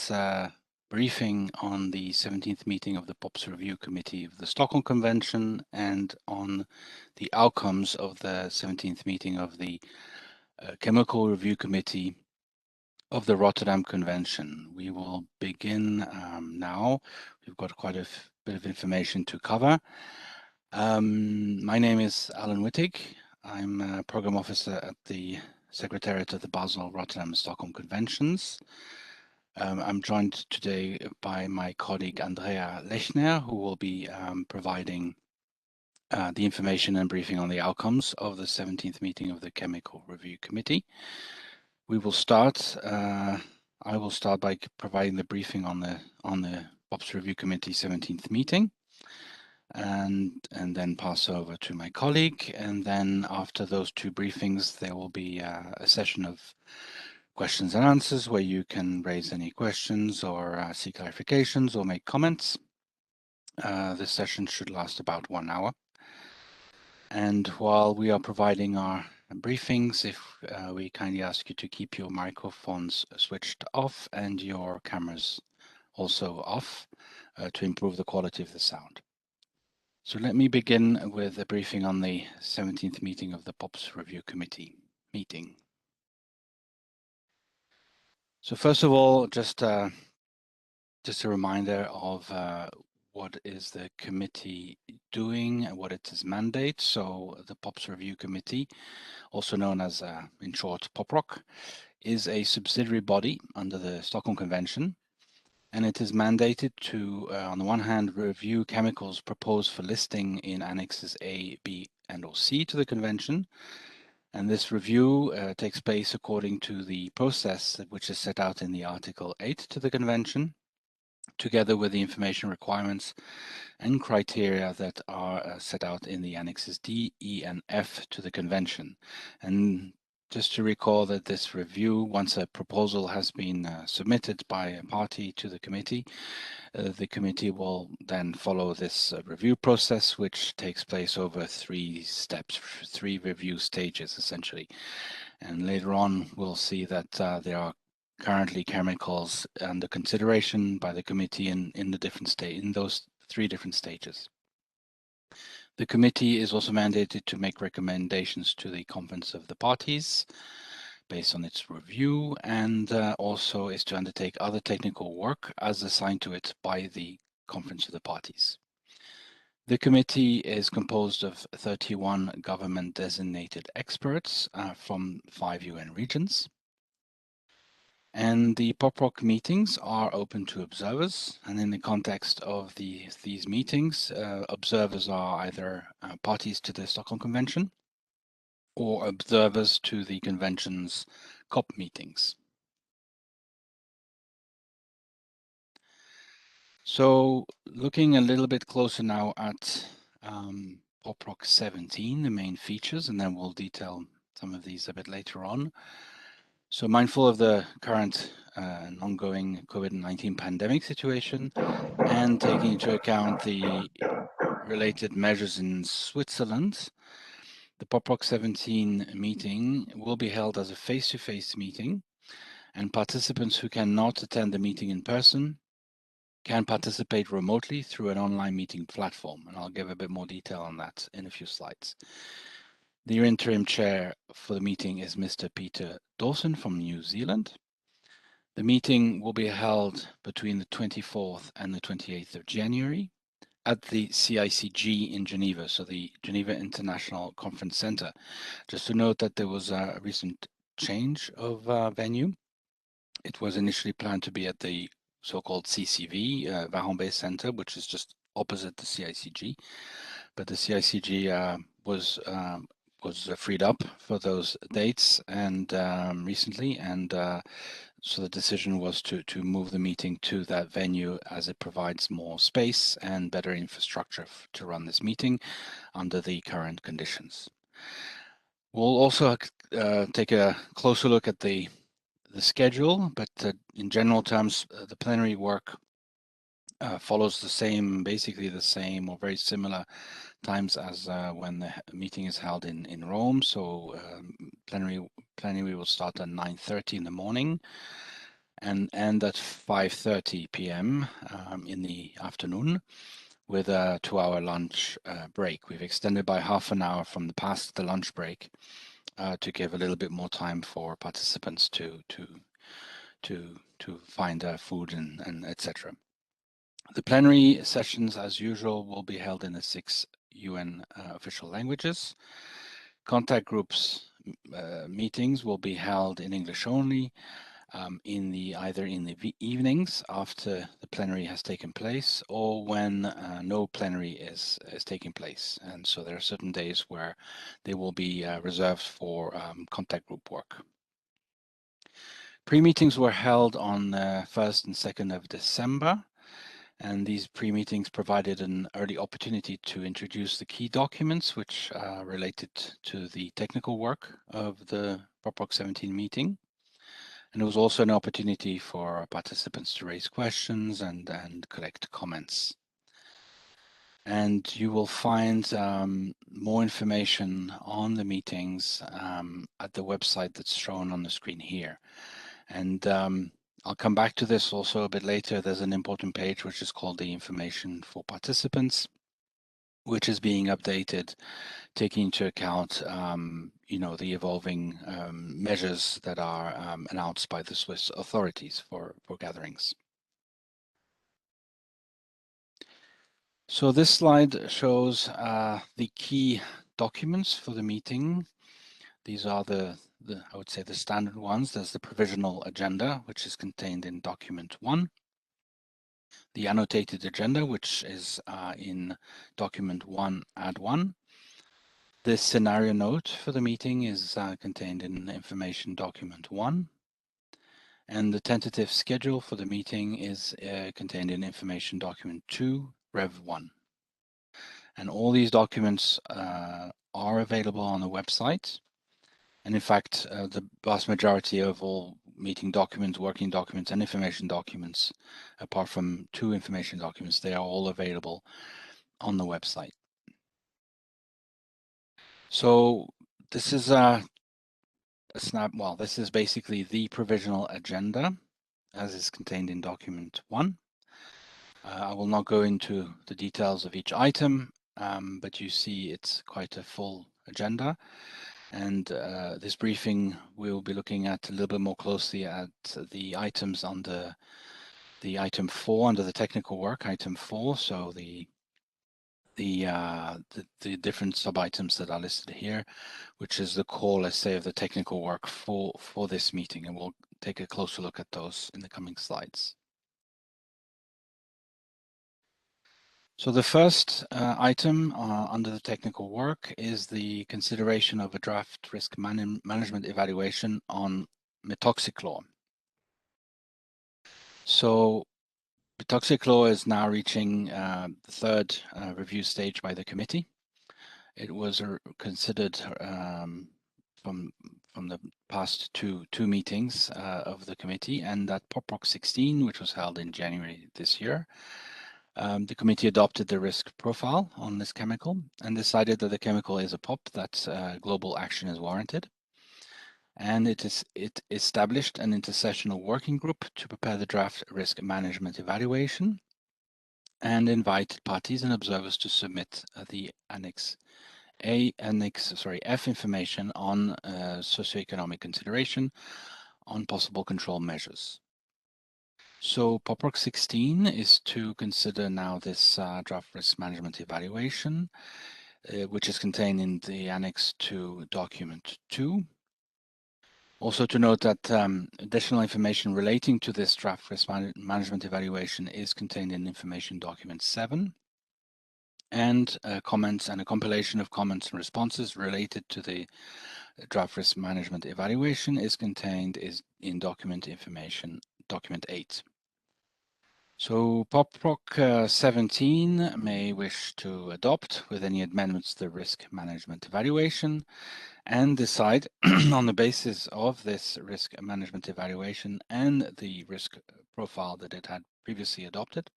this briefing on the 17th meeting of the POPs Review Committee of the Stockholm Convention and on the outcomes of the 17th meeting of the Chemical Review Committee of the Rotterdam Convention. We will begin now. We've got quite a bit of information to cover. My name is Alan Wittig. I'm a Program Officer at the Secretariat of the Basel, Rotterdam and Stockholm Conventions. I'm joined today by my colleague Andrea Lechner, who will be providing the information and briefing on the outcomes of the 17th meeting of the Chemical Review Committee. We will start. I will start by providing the briefing on the POPs Review Committee 17th meeting, and then pass over to my colleague. And then after those two briefings, there will be a session of questions and answers where you can raise any questions or seek clarifications or make comments. This session should last about 1 hour. And while we are providing our briefings, if we kindly ask you to keep your microphones switched off and your cameras also off to improve the quality of the sound. So let me begin with a briefing on the 17th meeting of the POPs Review Committee meeting. So first of all, just a reminder of what is the committee doing and what it is mandate. So the POPs Review Committee, also known as, in short, POPRC, is a subsidiary body under the Stockholm Convention, and it is mandated to, on the one hand, review chemicals proposed for listing in Annexes A, B, and or C to the Convention. And this review takes place according to the process which is set out in the Article 8 to the Convention, together with the information requirements and criteria that are set out in the Annexes D, E, and F to the Convention. And just to recall that this review, once a proposal has been submitted by a party to the committee will then follow this review process, which takes place over 3 steps, 3 review stages, essentially. And later on, we'll see that there are currently chemicals under consideration by the committee in those 3 different stages. The committee is also mandated to make recommendations to the Conference of the Parties based on its review, and also is to undertake other technical work as assigned to it by the Conference of the Parties. The committee is composed of 31 government-designated experts from 5 UN regions. And the POPRC meetings are open to observers, and in the context of these meetings, observers are either parties to the Stockholm Convention or observers to the Convention's COP meetings. So looking a little bit closer now at POPRC 17, the main features, and then we'll detail some of these a bit later on. So mindful of the current and ongoing COVID-19 pandemic situation, and taking into account the related measures in Switzerland, the POPRC 17 meeting will be held as a face-to-face meeting, and participants who cannot attend the meeting in person can participate remotely through an online meeting platform, and I'll give a bit more detail on that in a few slides. The interim chair for the meeting is Mr. Peter Dawson from New Zealand. The meeting will be held between the 24th and the 28th of January at the CICG in Geneva, so the Geneva International Conference Center. Just to note that there was a recent change of venue. It was initially planned to be at the so-called CCV, Varenbe Center, which is just opposite the CICG, but the CICG was freed up for those dates and recently, and so the decision was to move the meeting to that venue as it provides more space and better infrastructure to run this meeting under the current conditions. We'll also take a closer look at the schedule, but in general terms, the plenary work follows basically the same or very similar times as when the meeting is held in Rome. So plenary will start at 9:30 in the morning. and end at 5:30 p.m. In the afternoon, with a 2-hour lunch break. We've extended by half an hour from the past the lunch break to give a little bit more time for participants to find food and etc. The plenary sessions, as usual, will be held in the 6 UN official languages. Contact groups meetings will be held in English only, either in the evenings after the plenary has taken place, or when no plenary is taking place. And so there are certain days where they will be reserved for contact group work. Pre-meetings were held on 1st and 2nd of December, and these pre-meetings provided an early opportunity to introduce the key documents which related to the technical work of the POPRC 17 meeting. And it was also an opportunity for participants to raise questions and collect comments. And you will find more information on the meetings at the website that's shown on the screen here. And I'll come back to this also a bit later. There's an important page which is called the information for participants, which is being updated, taking into account the evolving measures that are announced by the Swiss authorities for gatherings. So this slide shows the key documents for the meeting. These are I would say the standard ones. There's the provisional agenda, which is contained in document 1. The annotated agenda, which is in document 1, add 1. This scenario note for the meeting is contained in information document 1. And the tentative schedule for the meeting is contained in information document 2, Rev 1. And all these documents are available on the website. And in fact, the vast majority of all meeting documents, working documents, and information documents, apart from 2 information documents, they are all available on the website. So this is this is basically the provisional agenda as is contained in document 1. I will not go into the details of each item, but you see it's quite a full agenda. And this briefing, we'll be looking at a little bit more closely at the items under the item 4, under the technical work, item 4. So the different sub-items that are listed here, which is the core, let's say, of the technical work for this meeting. And we'll take a closer look at those in the coming slides. So the first item under the technical work is the consideration of a draft risk management evaluation on methoxychlor. So methoxychlor is now reaching the 3rd review stage by the committee. It was considered from the past two meetings of the committee, and at POPRC 16, which was held in January this year, the committee adopted the risk profile on this chemical and decided that the chemical is a POP, that global action is warranted. And it established an intersessional working group to prepare the draft risk management evaluation and invited parties and observers to submit the Annex F information on socioeconomic consideration on possible control measures. So POPRC 16 is to consider now this draft risk management evaluation, which is contained in the annex to document 2. Also to note that additional information relating to this draft risk management evaluation is contained in information document 7. And comments and a compilation of comments and responses related to the draft risk management evaluation is contained in document information document 8. So POPRC 17 may wish to adopt with any amendments the risk management evaluation and decide on the basis of this risk management evaluation and the risk profile that it had previously adopted,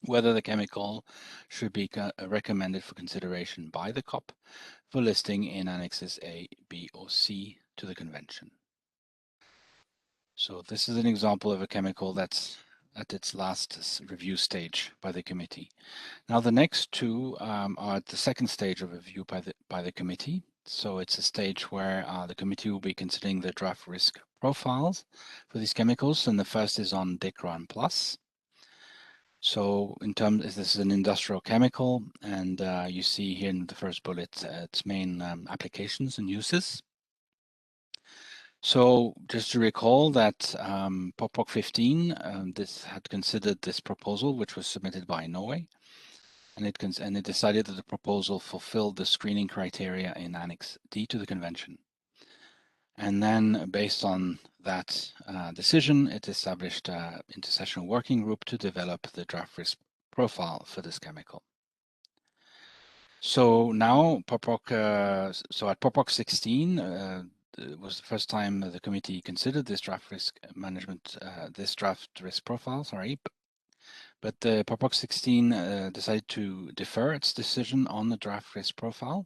whether the chemical should be recommended for consideration by the COP for listing in Annexes A, B, or C to the Convention. So this is an example of a chemical that's at its last review stage by the committee. Now the next two are at the second stage of review by the committee. So it's a stage where the committee will be considering the draft risk profiles for these chemicals, and the first is on Dicron Plus. So in terms, this is an industrial chemical, and you see here in the first bullet its main applications and uses. So just to recall that POPRC 15, this had considered this proposal, which was submitted by Norway, and it decided that the proposal fulfilled the screening criteria in Annex D to the Convention. And then, based on that decision, it established an intersessional working group to develop the draft risk profile for this chemical. So now, so at POPRC 16, it was the first time the committee considered this draft risk management, this draft risk profile, sorry. But the POPRC 16 decided to defer its decision on the draft risk profile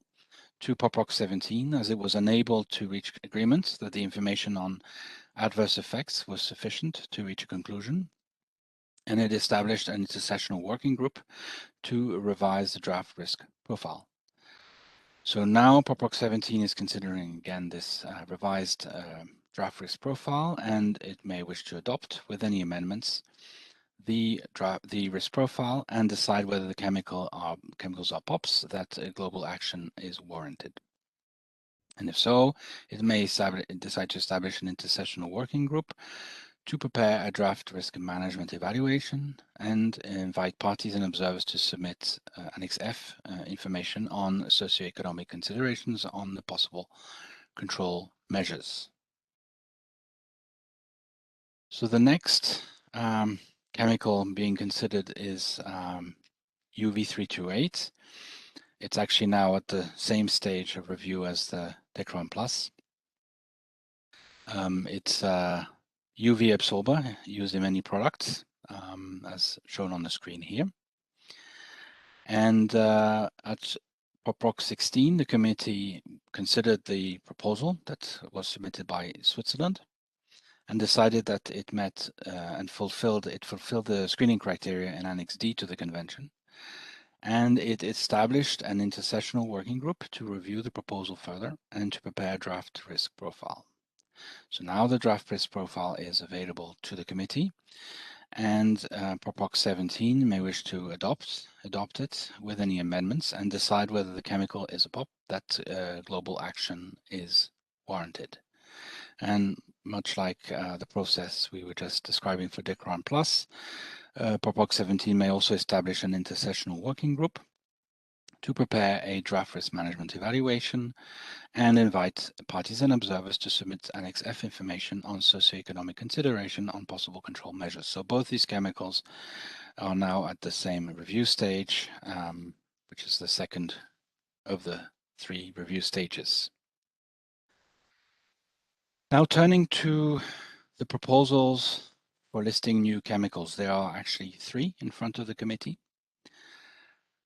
to POPRC 17, as it was unable to reach agreement that the information on adverse effects was sufficient to reach a conclusion. And it established an intersessional working group to revise the draft risk profile. So now POPRC 17 is considering again this revised draft risk profile, and it may wish to adopt with any amendments the risk profile and decide whether the chemicals are POPs that global action is warranted. And if so, it may decide to establish an intersessional working group to prepare a draft risk management evaluation and invite parties and observers to submit Annex F information on socioeconomic considerations on the possible control measures. So the next chemical being considered is UV328. It's actually now at the same stage of review as the Decron Plus. It's a UV absorber used in many products, as shown on the screen here. And at POPRC 16, the committee considered the proposal that was submitted by Switzerland and decided that it met and fulfilled the screening criteria in Annex D to the Convention. And it established an intersessional working group to review the proposal further and to prepare a draft risk profile. So now the draft risk profile is available to the committee, and POPRC 17 may wish to adopt it with any amendments and decide whether the chemical is a POP that global action is warranted. And much like the process we were just describing for Dicron Plus, POPRC 17 may also establish an intersessional working group to prepare a draft risk management evaluation and invite parties and observers to submit Annex F information on socioeconomic consideration on possible control measures. So both these chemicals are now at the same review stage, which is the second of the three review stages. Now turning to the proposals for listing new chemicals, there are actually three in front of the committee.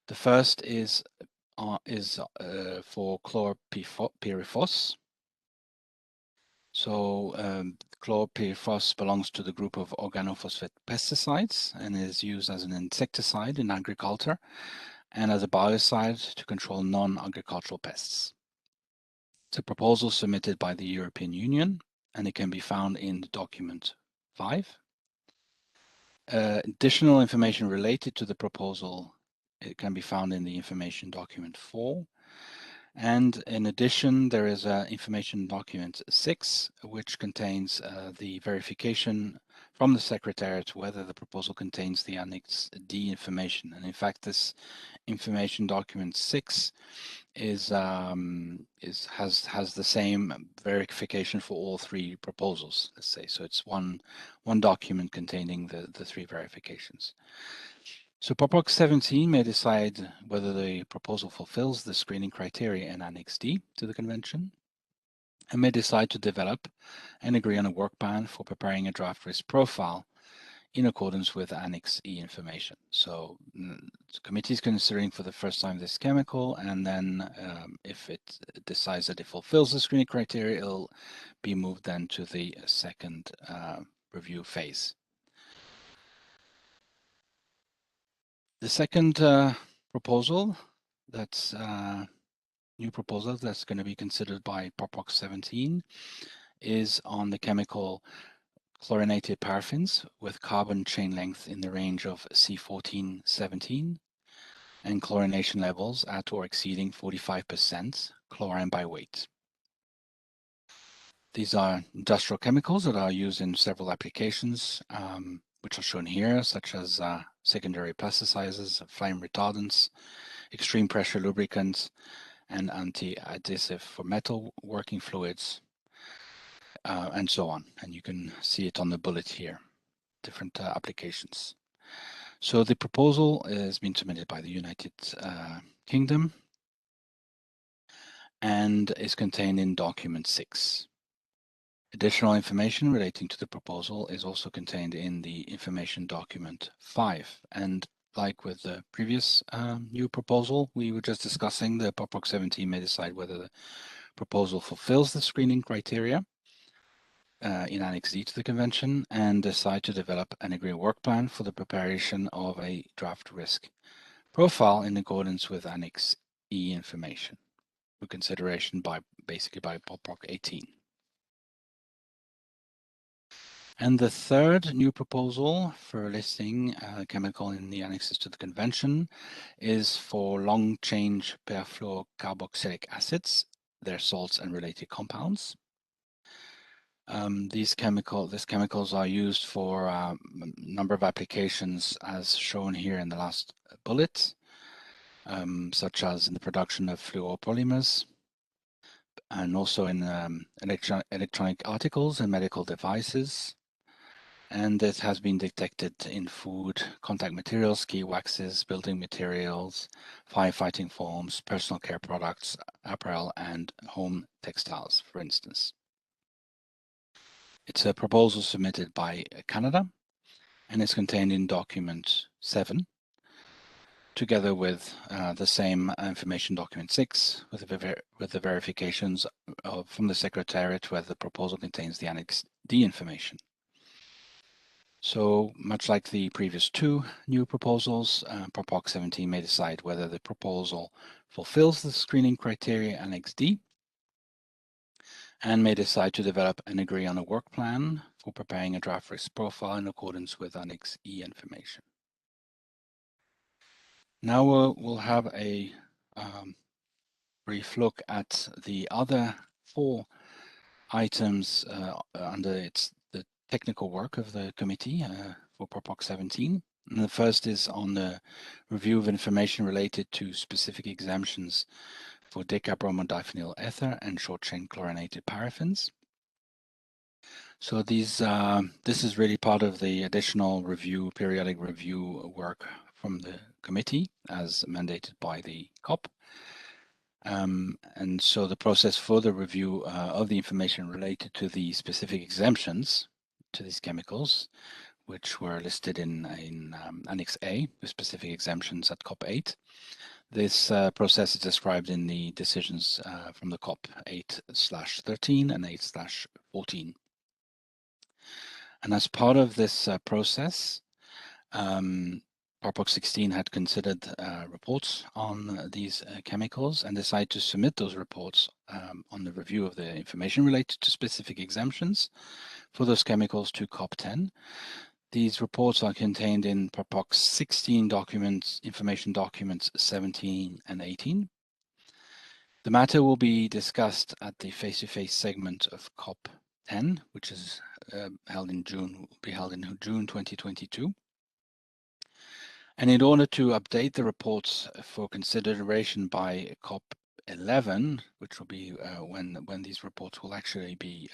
The first is for chlorpyrifos. So chlorpyrifos belongs to the group of organophosphate pesticides and is used as an insecticide in agriculture and as a biocide to control non-agricultural pests. It's a proposal submitted by the European Union, and it can be found in document 5. Additional information related to the proposal, it can be found in the information document 4. And in addition, there is information document 6, which contains the verification from the Secretariat whether the proposal contains the Annex D information. And in fact, this information document 6 has the same verification for all three proposals, let's say. So it's one document containing the three verifications. So POPRC 17 may decide whether the proposal fulfills the screening criteria in Annex D to the Convention and may decide to develop and agree on a work plan for preparing a draft risk profile in accordance with Annex E information. So the committee is considering for the first time this chemical, and then if it decides that it fulfills the screening criteria, it'll be moved then to the second review phase. The second proposal, that's new proposal that's going to be considered by POPRC 17, is on the chemical chlorinated paraffins with carbon chain length in the range of C14-17 and chlorination levels at or exceeding 45% chlorine by weight. These are industrial chemicals that are used in several applications, which are shown here, such as secondary plasticizers, flame retardants, extreme pressure lubricants, and anti-adhesive for metal working fluids, and so on. And you can see it on the bullet here, different applications. So the proposal has been submitted by the United Kingdom and is contained in document 6. Additional information relating to the proposal is also contained in the information document 5. And like with the previous new proposal we were just discussing, the POPRC 17 may decide whether the proposal fulfills the screening criteria in Annex D to the Convention and decide to develop and agree a work plan for the preparation of a draft risk profile in accordance with Annex E information for consideration basically by POPRC 18. And the third new proposal for listing chemical in the annexes to the Convention is for long-chain perfluorocarboxylic acids, their salts and related compounds. These chemicals are used for a number of applications as shown here in the last bullet, such as in the production of fluoropolymers and also in electronic articles and medical devices. And it has been detected in food, contact materials, ski waxes, building materials, firefighting foams, personal care products, apparel, and home textiles, for instance. It's a proposal submitted by Canada and is contained in document 7, together with the same information document 6, with the verifications from the Secretariat whether the proposal contains the Annex D information. So much like the previous two new proposals, POPRC 17 may decide whether the proposal fulfills the screening criteria Annex D and may decide to develop and agree on a work plan for preparing a draft risk profile in accordance with Annex E information. Now we'll have a brief look at the other 4 items under the technical work of the committee for POPRC 17. And the first is on the review of information related to specific exemptions for decabromodiphenyl ether and short-chain chlorinated paraffins. So this is really part of the additional periodic review work from the committee as mandated by the COP. And so the process for the review of the information related to the specific exemptions to these chemicals, which were listed in Annex A, the specific exemptions at COP 8. This process is described in the decisions from the COP 8/13 and 8/14. And as part of this process, POPRC 16 had considered reports on these chemicals and decided to submit those reports on the review of the information related to specific exemptions for those chemicals to COP 10. These reports are contained in POPRC 16 documents, information documents 17 and 18. The matter will be discussed at the face-to-face segment of COP 10, which is held in June 2022. And in order to update the reports for consideration by COP 11, which will be when these reports will actually be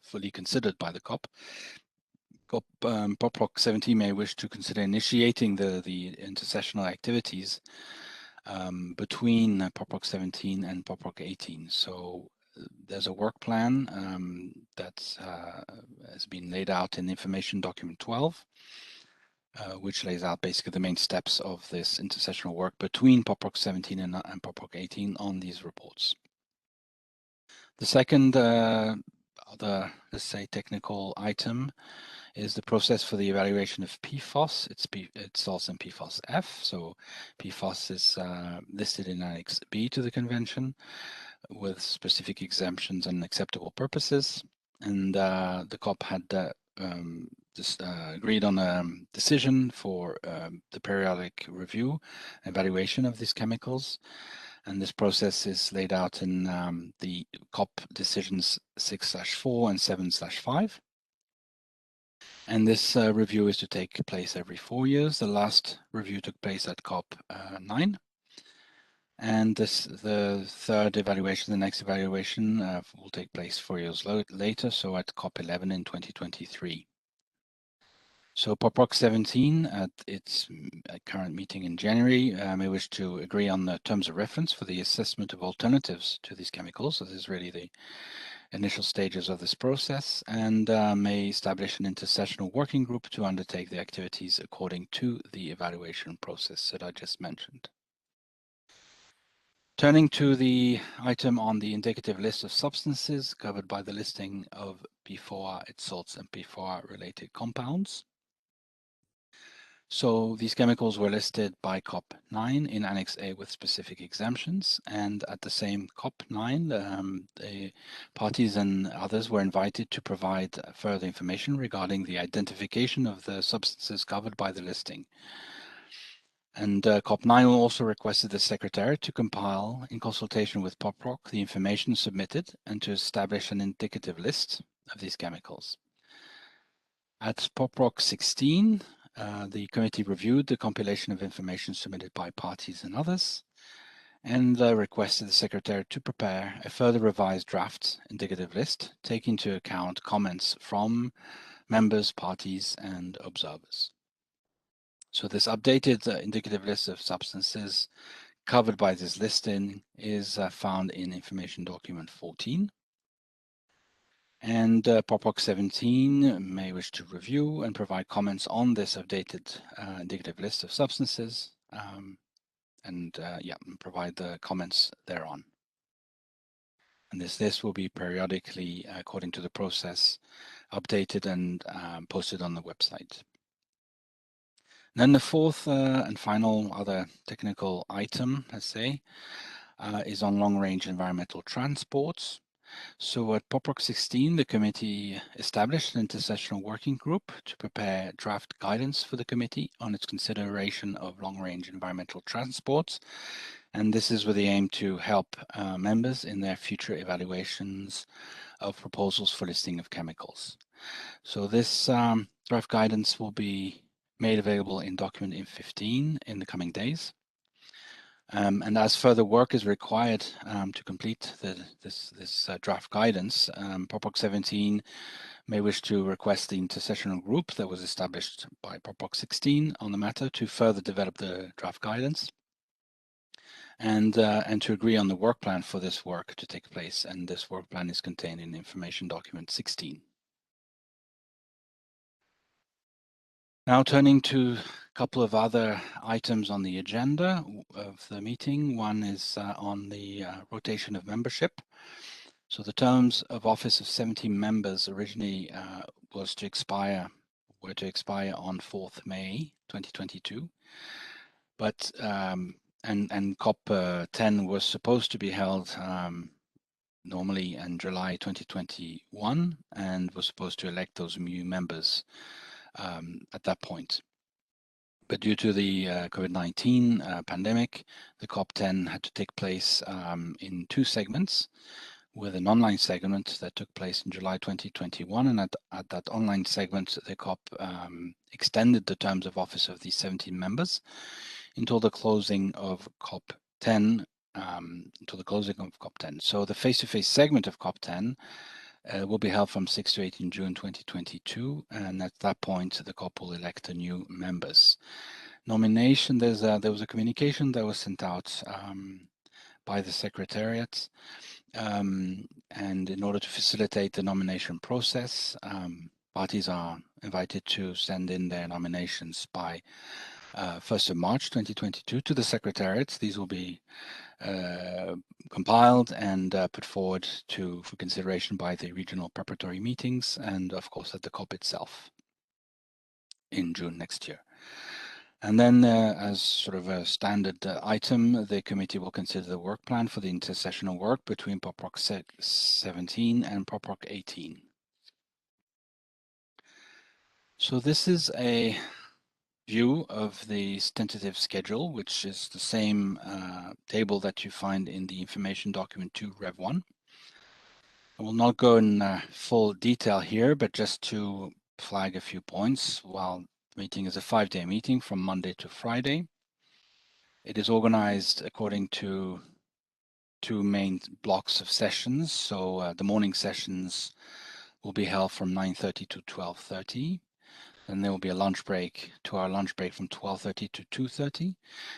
fully considered by the COP, POPRC 17 may wish to consider initiating the intersessional activities between POPRC 17 and POPRC 18. So there's a work plan that has been laid out in information document 12, which lays out basically the main steps of this intersessional work between POPRC 17 and POPRC 18 on these reports. The second other, let's say, technical item is the process for the evaluation of PFOS. It's also in PFOS-F. So PFOS is listed in Annex B to the Convention with specific exemptions and acceptable purposes. And the COP had agreed on a decision for the periodic review, evaluation of these chemicals. And this process is laid out in the COP decisions 6/4 and 7/5. And this review is to take place every 4 years. The last review took place at COP 9. And the third evaluation, the next evaluation, will take place 4 years later, so at COP 11 in 2023. So POPRC 17 at its current meeting in January may wish to agree on the terms of reference for the assessment of alternatives to these chemicals. So this is really the initial stages of this process, and may establish an intersessional working group to undertake the activities according to the evaluation process that I just mentioned. Turning to the item on the indicative list of substances covered by the listing of PFOA, its salts, and PFOA related compounds. So these chemicals were listed by COP 9 in Annex A with specific exemptions, and at the same COP 9, the parties and others were invited to provide further information regarding the identification of the substances covered by the listing. And COP 9 also requested the Secretariat to compile, in consultation with POPRC, the information submitted and to establish an indicative list of these chemicals. At POPRC 16, the committee reviewed the compilation of information submitted by parties and others, and requested the Secretariat to prepare a further revised draft indicative list, taking into account comments from members, parties, and observers. So this updated indicative list of substances covered by this listing is found in information document 14. And POPRC 17 may wish to review and provide comments on this updated indicative list of substances, and provide the comments thereon. And this list will be periodically, according to the process, updated and posted on the website. Then the fourth and final other technical item, let's say, is on long-range environmental transports. So at POPRC 16, the committee established an intersessional working group to prepare draft guidance for the committee on its consideration of long-range environmental transports. And this is with the aim to help members in their future evaluations of proposals for listing of chemicals. So this draft guidance will be made available in document in 15 in the coming days. And as further work is required to complete this draft guidance, POPRC 17 may wish to request the intersessional group that was established by POPRC 16 on the matter to further develop the draft guidance, and to agree on the work plan for this work to take place. And this work plan is contained in information document 16. Now turning to a couple of other items on the agenda of the meeting. One is on the rotation of membership. So the terms of office of 17 members originally were to expire on 4th May 2022. But and COP 10 was supposed to be held normally in July 2021, and was supposed to elect those new members at that point. But due to the COVID-19 pandemic, the COP 10 had to take place in 2 segments, with an online segment that took place in July 2021. And at that online segment, the COP extended the terms of office of these 17 members until the closing of COP 10, So the face-to-face segment of COP 10 will be held from 6 to 18 June 2022, and at that point the COP will elect the new members. Nomination, there was a communication that was sent out by the Secretariat. And in order to facilitate the nomination process, parties are invited to send in their nominations by 1st of March 2022 to the Secretariat. These will be compiled and put forward for consideration by the regional preparatory meetings and of course at the COP itself in June next year. And then as sort of a standard item, the committee will consider the work plan for the intersessional work between POPRC 17 and POPRC 18. So this is a view of the tentative schedule, which is the same table that you find in the information document 2 Rev 1. I will not go in full detail here, but just to flag a few points. While the meeting is a 5-day meeting from Monday to Friday, it is organized according to 2 main blocks of sessions. So the morning sessions will be held from 9:30 to 12:30. Then there will be a lunch break, 2-hour lunch break from 12:30 to 2:30.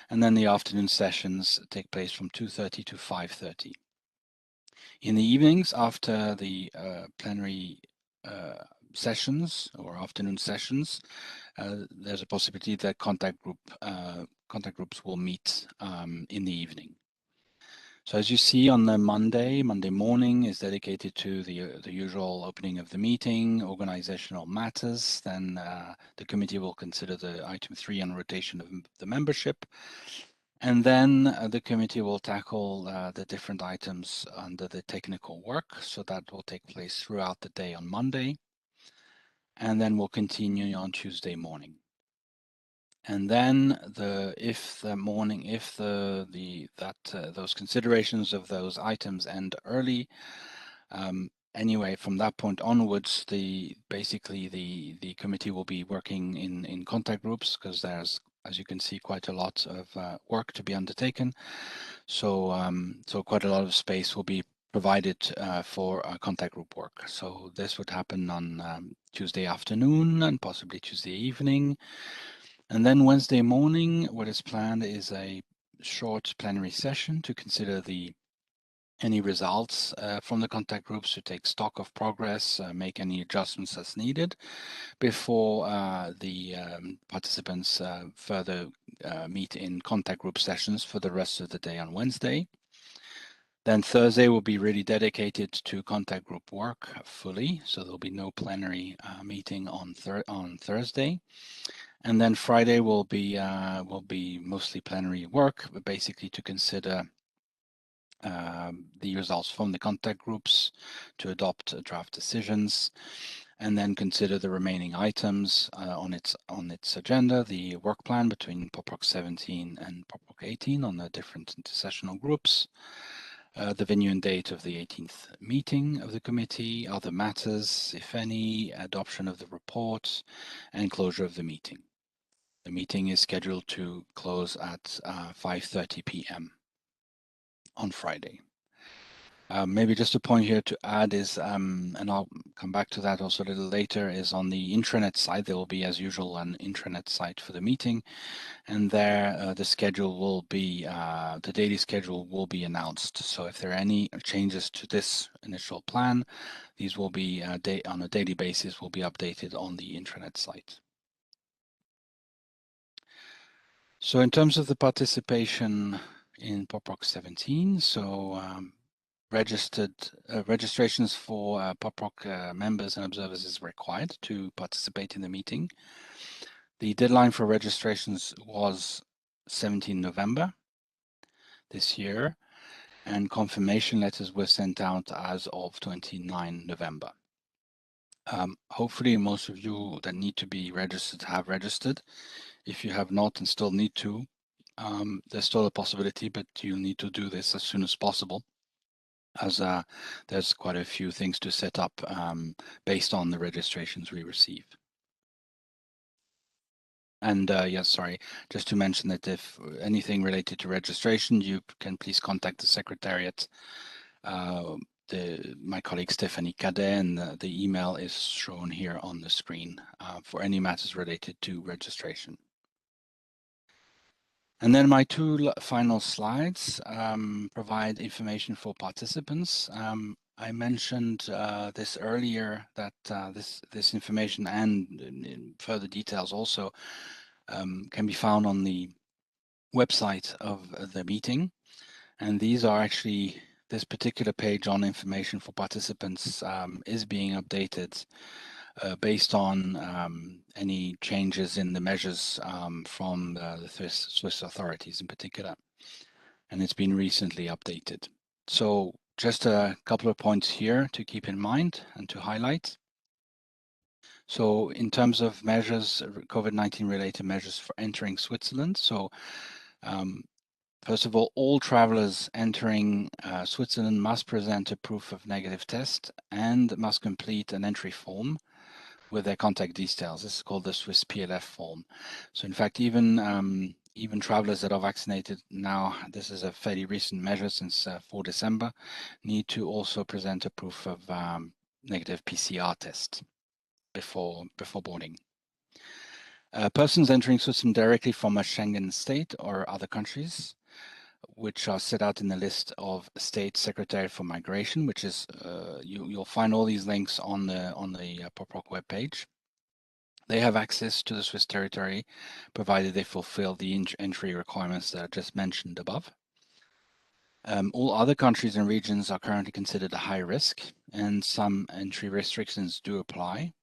And then the afternoon sessions take place from 2:30 to 5:30. In the evenings, after the plenary sessions or afternoon sessions, there's a possibility that contact groups will meet in the evening. So as you see on the Monday morning is dedicated to the usual opening of the meeting, organizational matters. Then the committee will consider the item 3 on rotation of the membership. And then the committee will tackle the different items under the technical work. So that will take place throughout the day on Monday. And then we'll continue on Tuesday morning. And then those considerations of those items end early, anyway, from that point onwards, basically the committee will be working in contact groups because there's, as you can see, quite a lot of work to be undertaken. So quite a lot of space will be provided for contact group work. So this would happen on Tuesday afternoon and possibly Tuesday evening. And then Wednesday morning, what is planned is a short plenary session to consider any results from the contact groups, to take stock of progress, make any adjustments as needed before the participants further meet in contact group sessions for the rest of the day on Wednesday. Then Thursday will be really dedicated to contact group work fully, so there'll be no plenary meeting on Thursday. And then Friday will be mostly plenary work, but basically to consider the results from the contact groups, to adopt draft decisions, and then consider the remaining items on its agenda, the work plan between POPRC 17 and POPRC 18 on the different intersessional groups, the venue and date of the 18th meeting of the committee, other matters, if any, adoption of the report, and closure of the meeting. The meeting is scheduled to close at 5:30 p.m. on Friday. Maybe just a point here to add is, and I'll come back to that also a little later, is on the intranet site. There will be, as usual, an intranet site for the meeting, and there the schedule will be, the daily schedule will be announced. So if there are any changes to this initial plan, these will be on a daily basis will be updated on the intranet site. So in terms of the participation in POPRC 17, so registrations for POPRC members and observers is required to participate in the meeting. The deadline for registrations was 17 November this year, and confirmation letters were sent out as of 29 November. Hopefully most of you that need to be registered have registered. If you have not and still need to, there's still a possibility, but you need to do this as soon as possible, as there's quite a few things to set up based on the registrations we receive. And yes, sorry, just to mention that if anything related to registration, you can please contact the Secretariat, my colleague Stephanie Cadet, and the email is shown here on the screen for any matters related to registration. And then my two final slides provide information for participants. I mentioned this earlier, that this information and in further details also can be found on the website of the meeting. And these are actually, this particular page on information for participants is being updated based on any changes in the measures from the Swiss authorities in particular. And it's been recently updated. So just a couple of points here to keep in mind and to highlight. So in terms of measures, COVID-19 related measures for entering Switzerland. So first of all travelers entering Switzerland must present a proof of negative test and must complete an entry form with their contact details. This is called the Swiss PLF form. So in fact, even travelers that are vaccinated now, this is a fairly recent measure since 4 December, need to also present a proof of negative PCR test before boarding. Persons entering Switzerland directly from a Schengen state or other countries, which are set out in the list of State Secretary for Migration, which is you'll find all these links on the POPRC webpage. They have access to the Swiss territory, provided they fulfill the entry requirements that I just mentioned above. All other countries and regions are currently considered a high risk, and some entry restrictions do apply.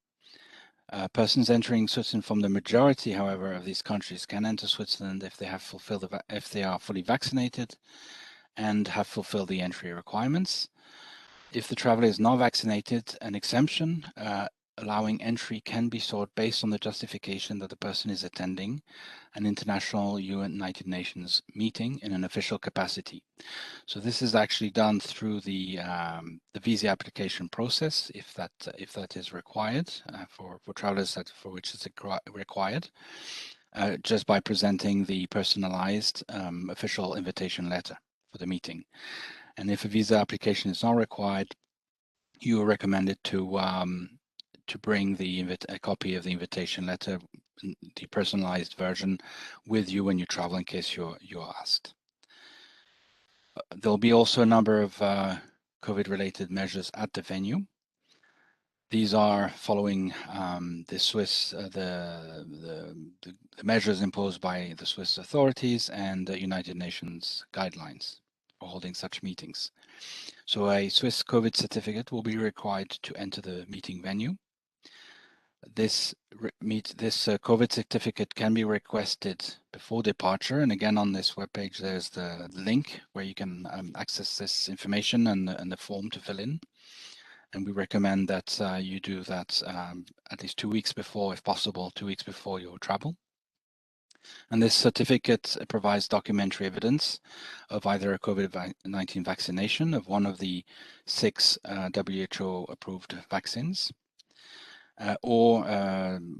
Persons entering Switzerland from the majority, however, of these countries can enter Switzerland if they have if they are fully vaccinated and have fulfilled the entry requirements. If the traveler is not vaccinated, an exemption allowing entry can be sought based on the justification that the person is attending an international United Nations meeting in an official capacity. So this is actually done through the visa application process, if that is required for travelers for which it's required, just by presenting the personalized official invitation letter for the meeting. And if a visa application is not required, you are recommended to bring a copy of the invitation letter, the personalized version, with you when you travel in case you're asked. There'll be also a number of COVID-related measures at the venue. These are following the Swiss the measures imposed by the Swiss authorities and the United Nations guidelines for holding such meetings. So a Swiss COVID certificate will be required to enter the meeting venue. This COVID certificate can be requested before departure, and again on this webpage there's the link where you can access this information and the form to fill in. And we recommend that you do that at least 2 weeks before, if possible, 2 weeks before your travel. And this certificate provides documentary evidence of either a COVID-19 vaccination of one of the 6 WHO-approved vaccines, or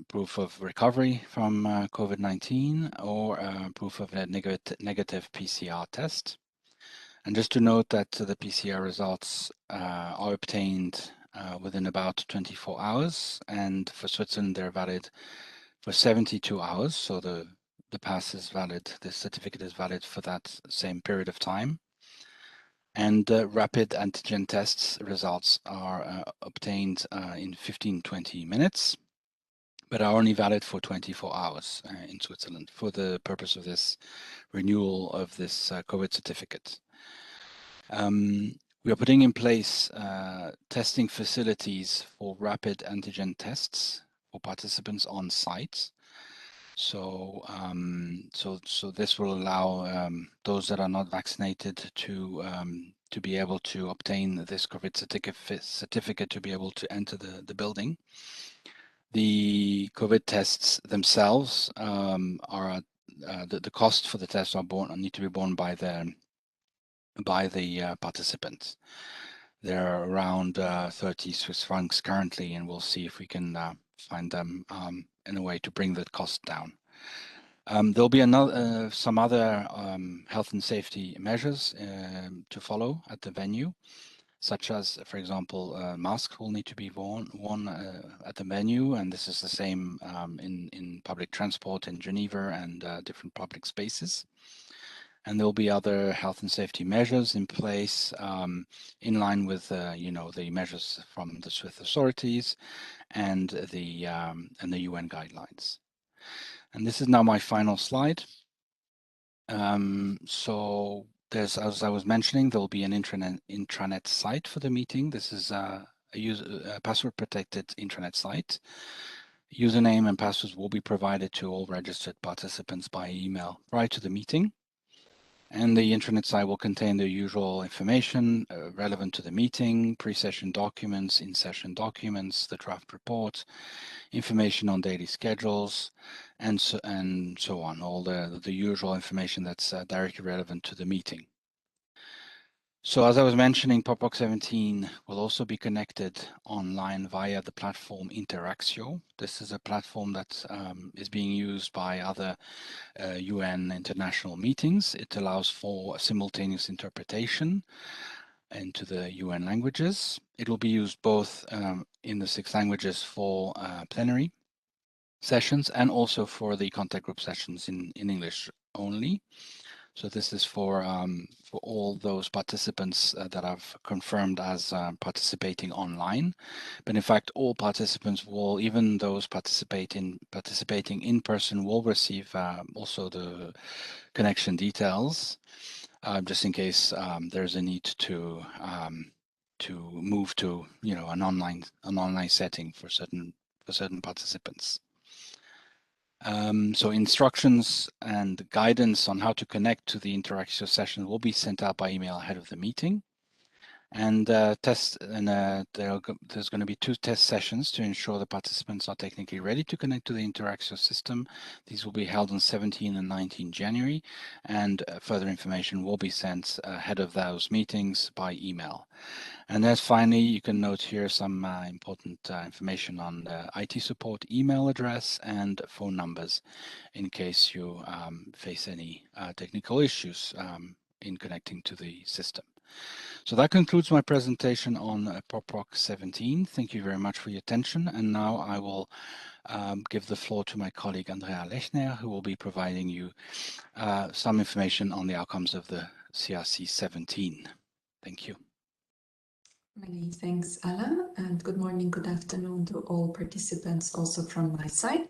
proof of recovery from COVID-19, or proof of a negative PCR test. And just to note that the PCR results are obtained within about 24 hours, and for Switzerland they're valid for 72 hours, so the pass is valid, the certificate is valid for that same period of time. And rapid antigen tests results are obtained in 15-20 minutes, but are only valid for 24 hours in Switzerland for the purpose of this renewal of this COVID certificate. We are putting in place testing facilities for rapid antigen tests for participants on site. So, so this will allow those that are not vaccinated to be able to obtain this COVID certificate to be able to enter the building. The COVID tests themselves are the cost for the tests need to be borne by the participants. They're around 30 Swiss francs currently, and we'll see if we can find them in a way to bring the cost down. There'll be some other health and safety measures to follow at the venue. such as, for example, masks will need to be worn at the venue, and this is the same in public transport in Geneva and different public spaces. And there'll be other health and safety measures in place in line with, the measures from the Swiss authorities and the UN guidelines. And this is now my final slide. So there's, as I was mentioning, there will be an intranet site for the meeting. This is a password-protected intranet site. Username and passwords will be provided to all registered participants by email prior to the meeting. And the intranet site will contain the usual information relevant to the meeting, pre-session documents, in-session documents, the draft report, information on daily schedules, and so on, all the usual information that's directly relevant to the meeting. So as I was mentioning, POPRC 17 will also be connected online via the platform Interaxio. This is a platform that is being used by other UN international meetings. It allows for simultaneous interpretation into the UN languages. It will be used both in the 6 languages for plenary sessions and also for the contact group sessions in English only. So this is for all those participants that I've confirmed as participating online. But in fact, all participants will, even those participating in person, will receive also the connection details, just in case there's a need to move to an online setting for certain participants. So instructions and guidance on how to connect to the Interaxio session will be sent out by email ahead of the meeting. And there's going to be 2 test sessions to ensure the participants are technically ready to connect to the Interaxio system. These will be held on 17 and 19 January, and further information will be sent ahead of those meetings by email. And then finally, you can note here some important information on the IT support email address and phone numbers in case you face any technical issues in connecting to the system. So that concludes my presentation on POPRC 17. Thank you very much for your attention. And now I will give the floor to my colleague Andrea Lechner, who will be providing you some information on the outcomes of the CRC 17. Thank you. Many thanks, Alan, and good morning, good afternoon to all participants also from my side.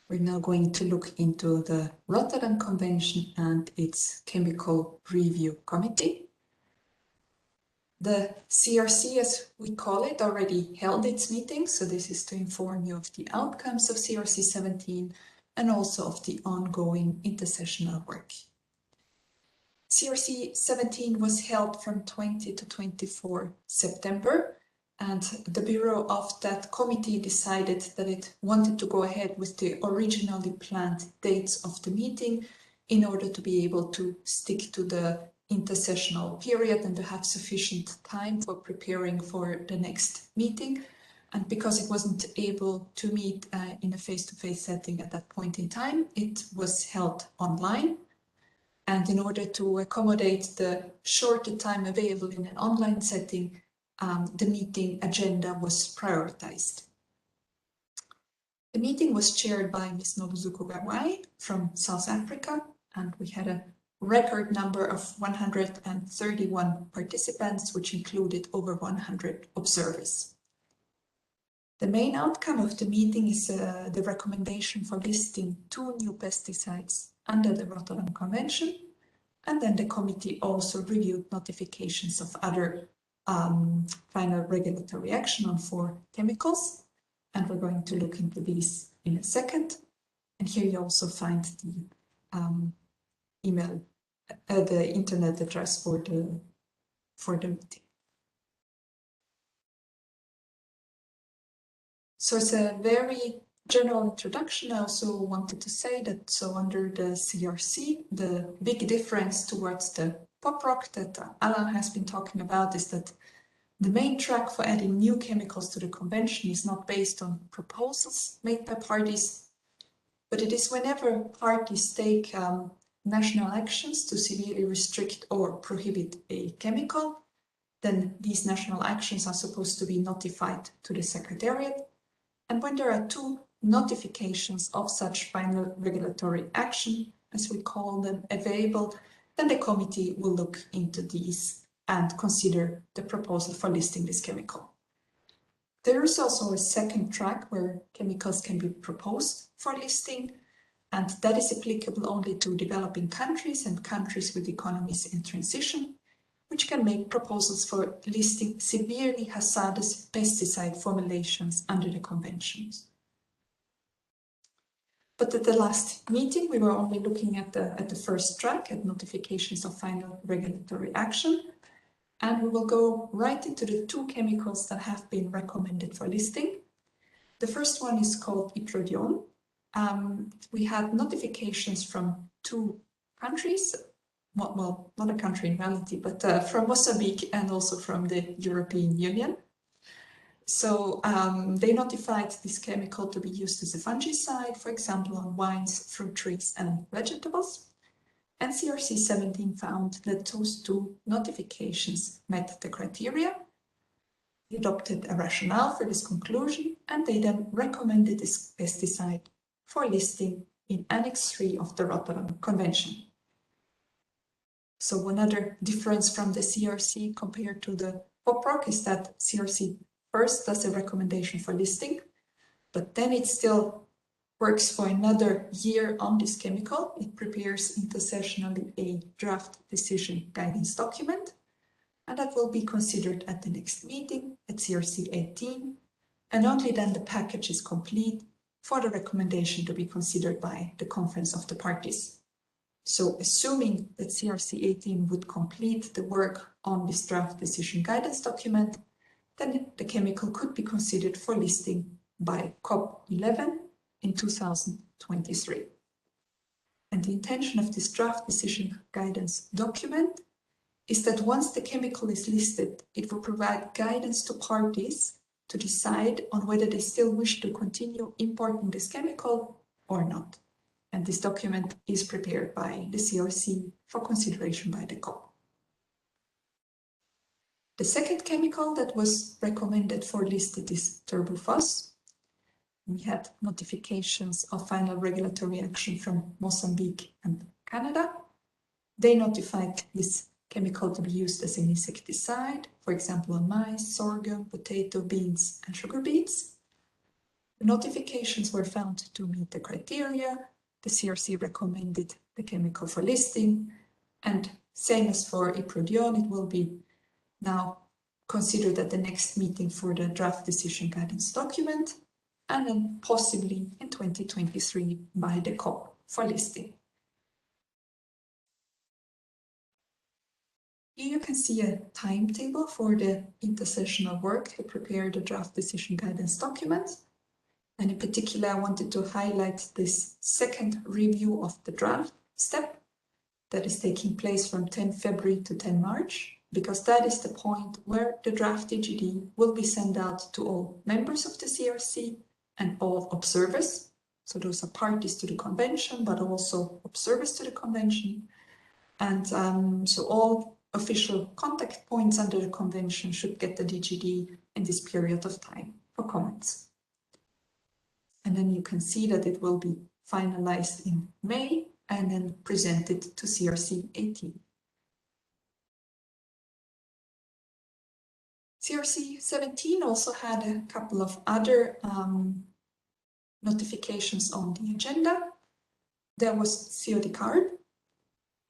We're now going to look into the Rotterdam Convention and its Chemical Review Committee. The CRC, as we call it, already held its meeting, so this is to inform you of the outcomes of CRC 17 and also of the ongoing intersessional work. CRC 17 was held from 20 to 24 September, and the Bureau of that committee decided that it wanted to go ahead with the originally planned dates of the meeting in order to be able to stick to the intersessional period and to have sufficient time for preparing for the next meeting. And because it wasn't able to meet in a face-to-face setting at that point in time, it was held online. And in order to accommodate the shorter time available in an online setting, the meeting agenda was prioritized. The meeting was chaired by Ms. Nobuzuko Gawai from South Africa, and we had a record number of 131 participants, which included over 100 observers. The main outcome of the meeting is the recommendation for listing 2 new pesticides under the Rotterdam Convention, and then the committee also reviewed notifications of other final regulatory action on 4 chemicals, and we're going to look into these in a second. And here you also find the the internet address for the meeting. So it's a very general introduction. I also wanted to say that so under the CRC, the big difference towards the POPRC that Alan has been talking about is that the main track for adding new chemicals to the convention is not based on proposals made by parties, but it is whenever parties take national actions to severely restrict or prohibit a chemical, then these national actions are supposed to be notified to the Secretariat. And when there are two notifications of such final regulatory action, as we call them, available, then the committee will look into these and consider the proposal for listing this chemical. There is also a second track where chemicals can be proposed for listing, and that is applicable only to developing countries and countries with economies in transition, which can make proposals for listing severely hazardous pesticide formulations under the conventions. But at the last meeting, we were only looking at the first track, at notifications of final regulatory action. And we will go right into the two chemicals that have been recommended for listing. The first one is called iprodion. We had notifications from two countries, well, not a country in reality, but from Mozambique and also from the European Union. So they notified this chemical to be used as a fungicide, for example, on wines, fruit trees, and vegetables. And CRC 17 found that those two notifications met the criteria. They adopted a rationale for this conclusion, and they then recommended this pesticide for listing in Annex 3 of the Rotterdam Convention. So one other difference from the CRC compared to the POPRC is that CRC first does a recommendation for listing, but then it still works for another year on this chemical. It prepares intersessionally a draft decision guidance document, and that will be considered at the next meeting at CRC 18, and only then the package is complete for the recommendation to be considered by the Conference of the Parties. So assuming that CRC 18 would complete the work on this draft decision guidance document, then the chemical could be considered for listing by COP11 in 2023. And the intention of this draft decision guidance document is that once the chemical is listed, it will provide guidance to parties to decide on whether they still wish to continue importing this chemical or not. And this document is prepared by the CRC for consideration by the COP. The second chemical that was recommended for listed is turbofos. We had notifications of final regulatory action from Mozambique and Canada. They notified this chemical to be used as an insecticide, for example, on maize, sorghum, potato, beans, and sugar beets. The notifications were found to meet the criteria. The CRC recommended the chemical for listing, and same as for iprodion, it will be now considered at the next meeting for the draft decision guidance document, and then possibly in 2023 by the COP for listing. Here you can see a timetable for the intersessional work to prepare the draft decision guidance document. And in particular, I wanted to highlight this second review of the draft step that is taking place from 10 February to 10 March, because that is the point where the draft DGD will be sent out to all members of the CRC and all observers. So those are parties to the convention, but also observers to the convention. And so all official contact points under the convention should get the DGD in this period of time for comments. And then you can see that it will be finalized in May and then presented to CRC 18. CRC 17 also had a couple of other notifications on the agenda. There was CO card.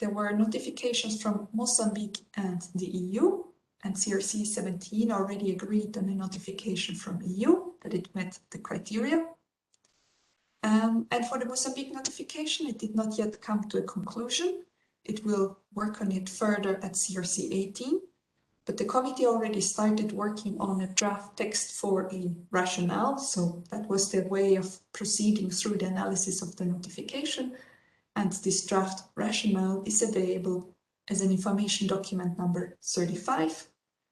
There were notifications from Mozambique and the EU, and CRC 17 already agreed on a notification from EU that it met the criteria. And for the Mozambique notification, it did not yet come to a conclusion. It will work on it further at CRC 18, but the committee already started working on a draft text for a rationale, so that was the way of proceeding through the analysis of the notification. And this draft rationale is available as an information document number 35,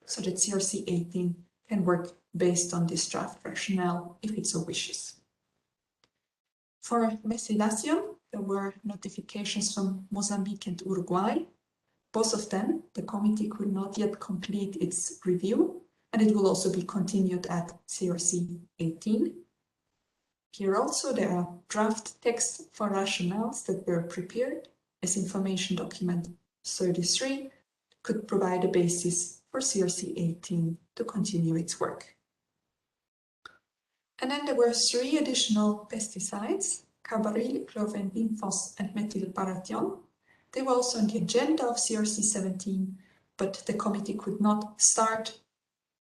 so that CRC 18 can work based on this draft rationale if it so wishes. For methylacium, there were notifications from Mozambique and Uruguay. both of them, the committee could not yet complete its review, and it will also be continued at CRC 18. Here also there are draft texts for rationales that were prepared as information document 33 could provide a basis for CRC 18 to continue its work. And then there were 3 additional pesticides, carbaryl, cloven, vinphos, and methylparathion. They were also on the agenda of CRC 17, but the committee could not start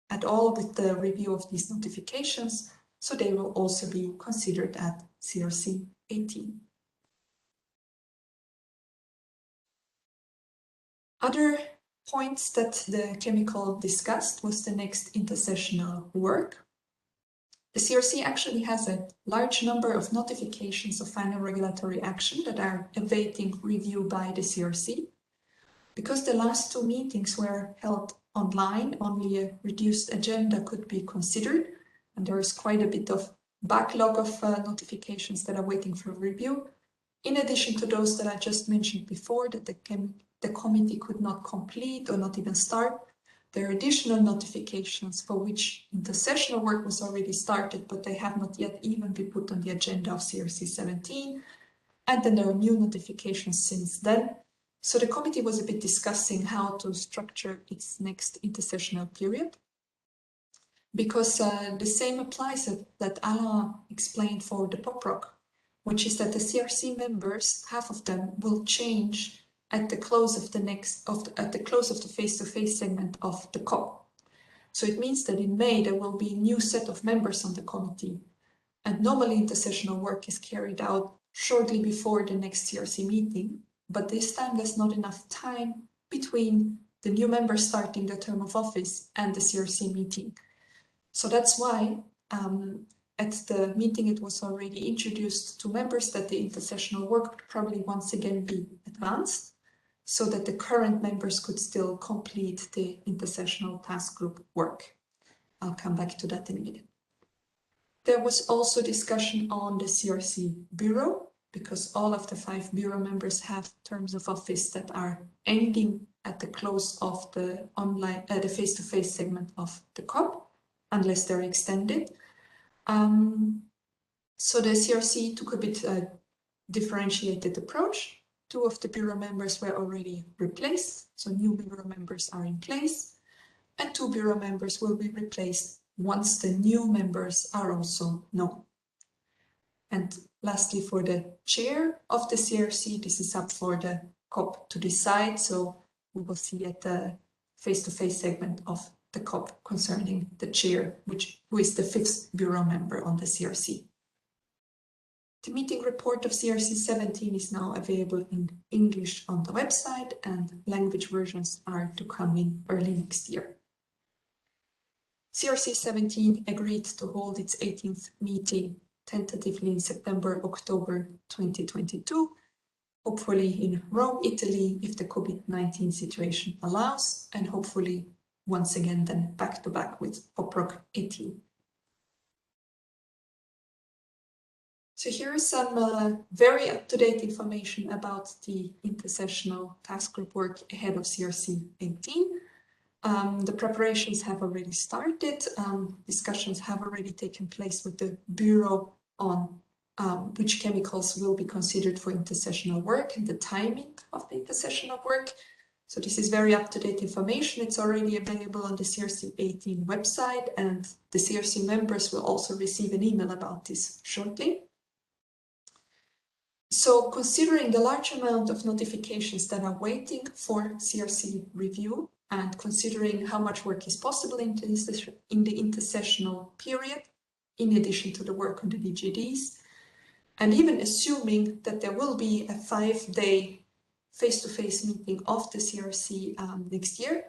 at all with the review of these notifications, so they will also be considered at CRC 18. Other points that the chemical discussed was the next intersessional work. The CRC actually has a large number of notifications of final regulatory action that are awaiting review by the CRC. Because the last 2 meetings were held online, only a reduced agenda could be considered, and there is quite a bit of backlog of notifications that are waiting for review. In addition to those that I just mentioned before, that the committee could not complete or not even start, there are additional notifications for which intersessional work was already started, but they have not yet even been put on the agenda of CRC 17. And then there are new notifications since then. So the committee was a bit discussing how to structure its next intersessional period, because the same applies that Alain explained for the POPRC, which is that the CRC members, half of them, will change at the close of the face-to-face segment of the COP. So it means that in May there will be a new set of members on the committee, and normally intersessional work is carried out shortly before the next CRC meeting, but this time there's not enough time between the new members starting their term of office and the CRC meeting. So that's why at the meeting it was already introduced to members that the intersessional work would probably once again be advanced, so that the current members could still complete the intersessional task group work. I'll come back to that in a minute. There was also discussion on the CRC Bureau, because all of the 5 Bureau members have terms of office that are ending at the close of the face-to-face segment of the COP, unless they're extended. So the CRC took a bit differentiated approach. 2 of the Bureau members were already replaced, so new Bureau members are in place, and 2 Bureau members will be replaced once the new members are also known. And lastly, for the chair of the CRC, this is up for the COP to decide, so we will see at the face-to-face segment of the COP concerning the chair, who is the 5th Bureau member on the CRC. The meeting report of CRC 17 is now available in English on the website, and language versions are to come in early next year. CRC 17 agreed to hold its 18th meeting tentatively in September-October 2022, hopefully in Rome, Italy, if the COVID-19 situation allows, and hopefully once again then back to back with POPRC 18. So here is some very up-to-date information about the intersessional task group work ahead of CRC 18. The preparations have already started. Discussions have already taken place with the Bureau on which chemicals will be considered for intersessional work and the timing of the intersessional work. So this is very up-to-date information. It's already available on the CRC 18 website, and the CRC members will also receive an email about this shortly. So considering the large amount of notifications that are waiting for CRC review, and considering how much work is possible in the intersessional period, in addition to the work on the DGDs, and even assuming that there will be a 5-day face-to-face meeting of the CRC next year,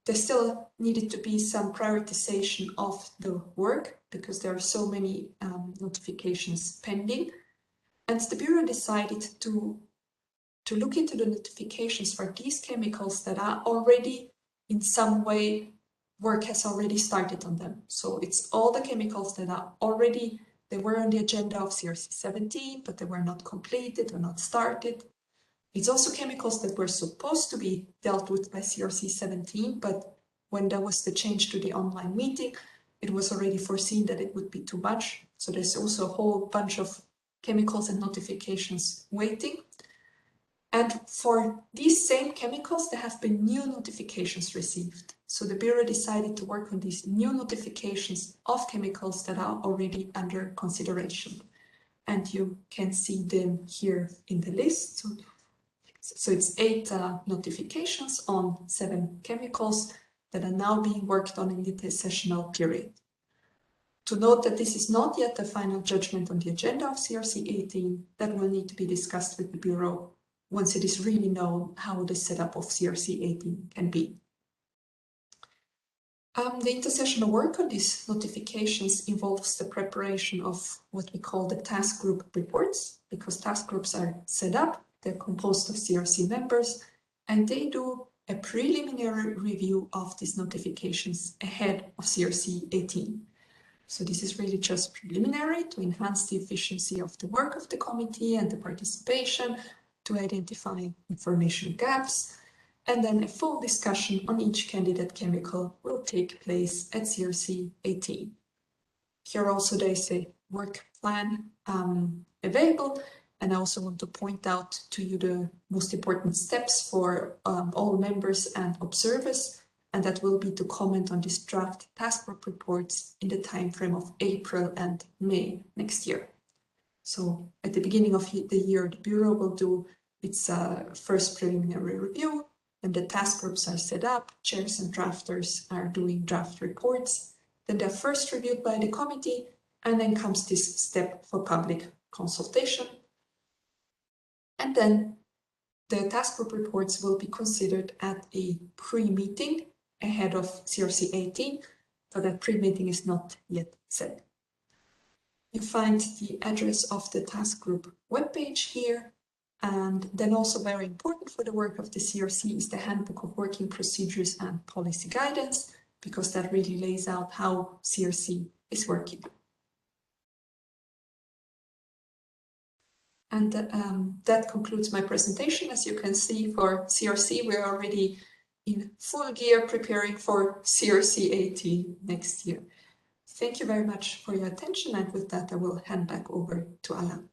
there still needed to be some prioritization of the work, because there are so many notifications pending. And the Bureau decided to look into the notifications for these chemicals that are already in some way, work has already started on them. So it's all the chemicals that are already, they were on the agenda of CRC 17, but they were not completed or not started. It's also chemicals that were supposed to be dealt with by CRC 17, but when there was the change to the online meeting, it was already foreseen that it would be too much. So there's also a whole bunch of chemicals and notifications waiting. And for these same chemicals, there have been new notifications received. So the Bureau decided to work on these new notifications of chemicals that are already under consideration. And you can see them here in the list. So it's 8 notifications on 7 chemicals that are now being worked on in the sessional period. To note that this is not yet the final judgment on the agenda of CRC 18, that will need to be discussed with the Bureau once it is really known how the setup of CRC 18 can be. The intersessional work on these notifications involves the preparation of what we call the task group reports, because task groups are set up, they're composed of CRC members, and they do a preliminary review of these notifications ahead of CRC 18. So this is really just preliminary to enhance the efficiency of the work of the committee and the participation, to identify information gaps, and then a full discussion on each candidate chemical will take place at CRC 18. Here also there is a work plan available, and I also want to point out to you the most important steps for all members and observers, and that will be to comment on this draft task group reports in the time frame of April and May next year. So at the beginning of the year, the Bureau will do its first preliminary review, and the task groups are set up, chairs and drafters are doing draft reports, then they're first reviewed by the committee, and then comes this step for public consultation. And then the task group reports will be considered at a pre-meeting ahead of CRC 18, but that pre-meeting is not yet set. You find the address of the task group webpage here, and then also very important for the work of the CRC is the Handbook of Working Procedures and Policy Guidance, because that really lays out how CRC is working. And that concludes my presentation. As you can see, for CRC, we're already in full gear preparing for CRC 18 next year. Thank you very much for your attention, and with that I will hand back over to Alain.